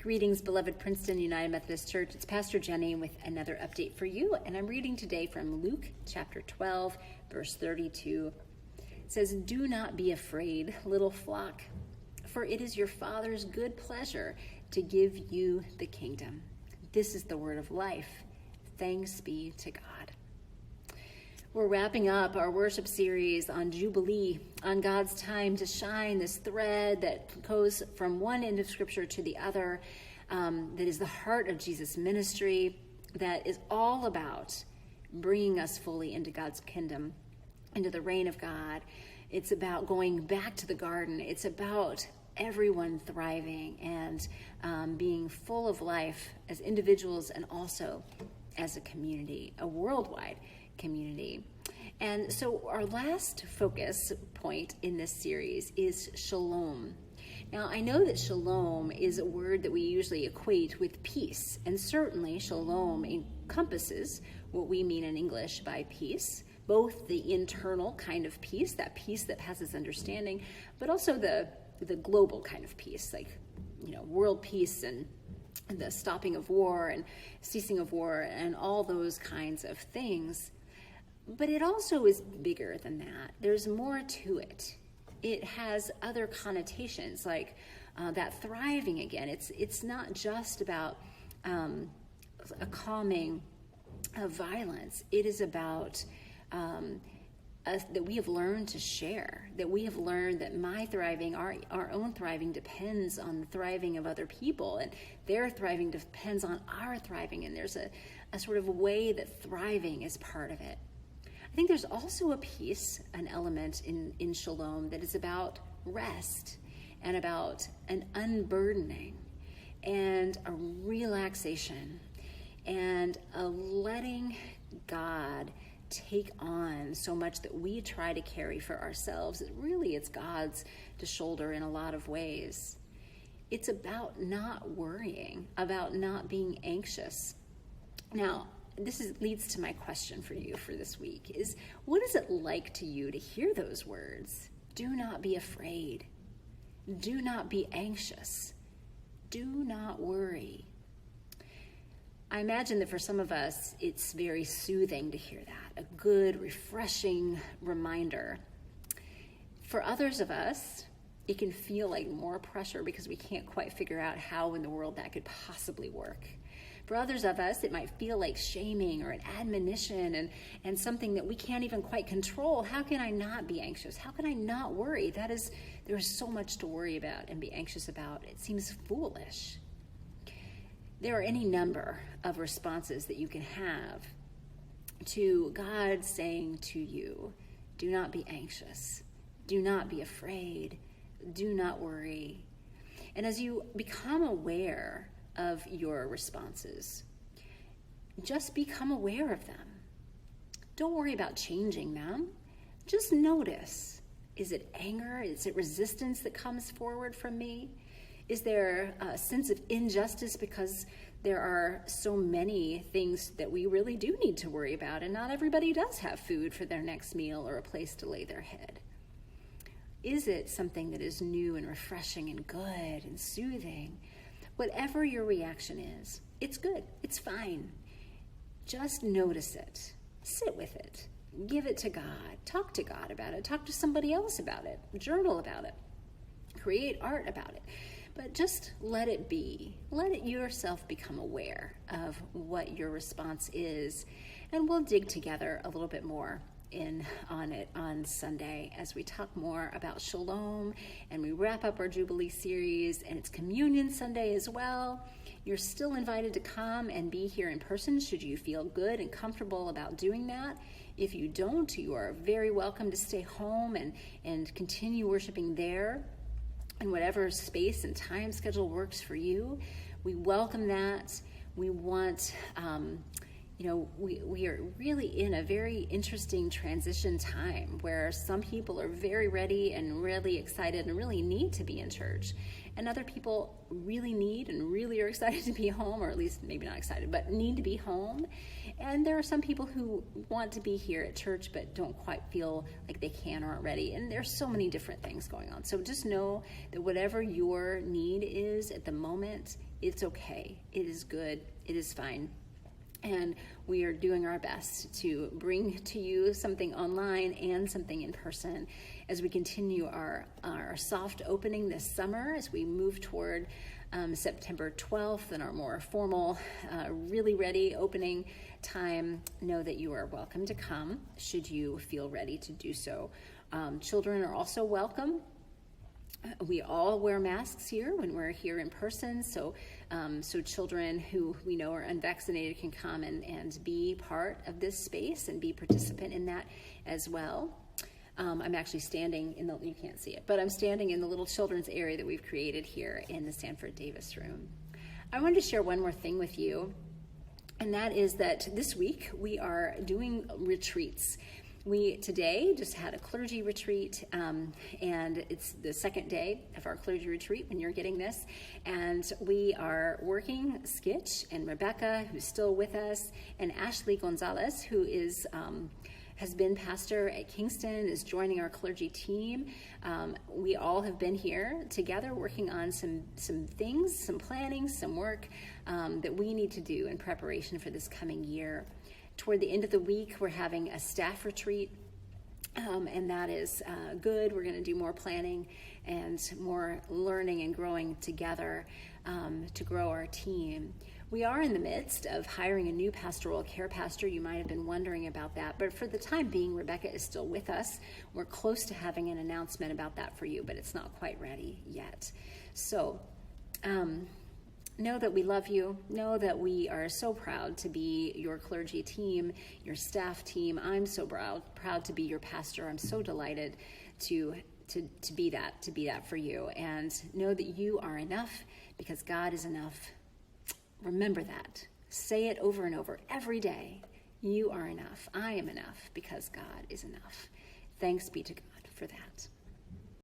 Greetings, beloved Princeton United Methodist Church. It's Pastor Jenny with another update for you, and I'm reading today from Luke chapter 12, verse 32. It says, "Do not be afraid, little flock, for it is your Father's good pleasure to give you the kingdom." This is the word of life. Thanks be to God. We're wrapping up our worship series on Jubilee, on God's time to shine, this thread that goes from one end of Scripture to the other, that is the heart of Jesus' ministry, that is all about bringing us fully into God's kingdom, into the reign of God. It's about going back to the garden. It's about everyone thriving and being full of life as individuals and also as a community, a worldwide community. And so our last focus point in this series is shalom. Now, I know that shalom is a word that we usually equate with peace, and certainly shalom encompasses what we mean in English by peace, both the internal kind of peace, that peace that passes understanding, but also the global kind of peace, like, world peace and the stopping of war and ceasing of war and all those kinds of things. But it also is bigger than that. There's more to it. It has other connotations, like that thriving again. It's not just about a calming of violence. It is about that we have learned to share, that we have learned that my thriving, our own thriving depends on the thriving of other people, and their thriving depends on our thriving, and there's a sort of way that thriving is part of it. I think there's also a piece, an element in shalom that is about rest and about an unburdening and a relaxation and a letting God take on so much that we try to carry for ourselves. It's God's to shoulder in a lot of ways. It's about not worrying, about not being anxious. Now, this leads to my question for you for this week is, what is it like to you to hear those words? Do not be afraid. Do not be anxious. Do not worry. I imagine that for some of us, it's very soothing to hear that, a good, refreshing reminder. For others of us, it can feel like more pressure because we can't quite figure out how in the world that could possibly work. For others of us, it might feel like shaming or an admonition and something that we can't even quite control. How can I not be anxious? How can I not worry? There is so much to worry about and be anxious about. It seems foolish. There are any number of responses that you can have to God saying to you, do not be anxious. Do not be afraid. Do not worry. And as you become aware of your responses, just become aware of them. Don't worry about changing them. Just notice. Is it anger? Is it resistance that comes forward from me? Is there a sense of injustice because there are so many things that we really do need to worry about, and not everybody does have food for their next meal or a place to lay their head? Is it something that is new and refreshing and good and soothing? Whatever your reaction is, it's good, it's fine. Just notice it, sit with it, give it to God, talk to God about it, talk to somebody else about it, journal about it, create art about it. But just let it be. Let it yourself become aware of what your response is. And we'll dig together a little bit more on it on Sunday as we talk more about Shalom and we wrap up our Jubilee series, and it's Communion Sunday as well. You're still invited to come and be here in person should you feel good and comfortable about doing that. If you don't, you are very welcome to stay home and continue worshiping there in whatever space and time schedule works for you. We welcome that. We want we are really in a very interesting transition time where some people are very ready and really excited and really need to be in church. And other people really need and really are excited to be home, or at least maybe not excited, but need to be home. And there are some people who want to be here at church but don't quite feel like they can or aren't ready. And there's so many different things going on. So just know that whatever your need is at the moment, it's okay. It is good. It is fine. And we are doing our best to bring to you something online and something in person as we continue our soft opening this summer, as we move toward September 12th and our more formal, really ready opening time. Know that you are welcome to come should you feel ready to do so. Children are also welcome. We all wear masks here when we're here in person, so children who we know are unvaccinated can come and be part of this space and be participant in that as well. I'm actually standing you can't see it, but I'm standing in the little children's area that we've created here in the Sanford Davis room. I wanted to share one more thing with you, and that is that this week we are doing retreats. We today just had a clergy retreat, and it's the second day of our clergy retreat when you're getting this. And we are working Skitch and Rebecca, who's still with us, and Ashley Gonzalez, who is has been pastor at Kingston, is joining our clergy team. We all have been here together working on some things, some planning, some work that we need to do in preparation for this coming year. Toward the end of the week, we're having a staff retreat, and that is good. We're going to do more planning and more learning and growing together to grow our team. We are in the midst of hiring a new pastoral care pastor. You might have been wondering about that, but for the time being, Rebecca is still with us. We're close to having an announcement about that for you, but it's not quite ready yet. So, know that we love you. Know that we are so proud to be your clergy team, your staff team. I'm so proud to be your pastor. I'm so delighted to be that for you. And know that you are enough because God is enough. Remember that. Say it over and over every day. You are enough. I am enough because God is enough. Thanks be to God for that.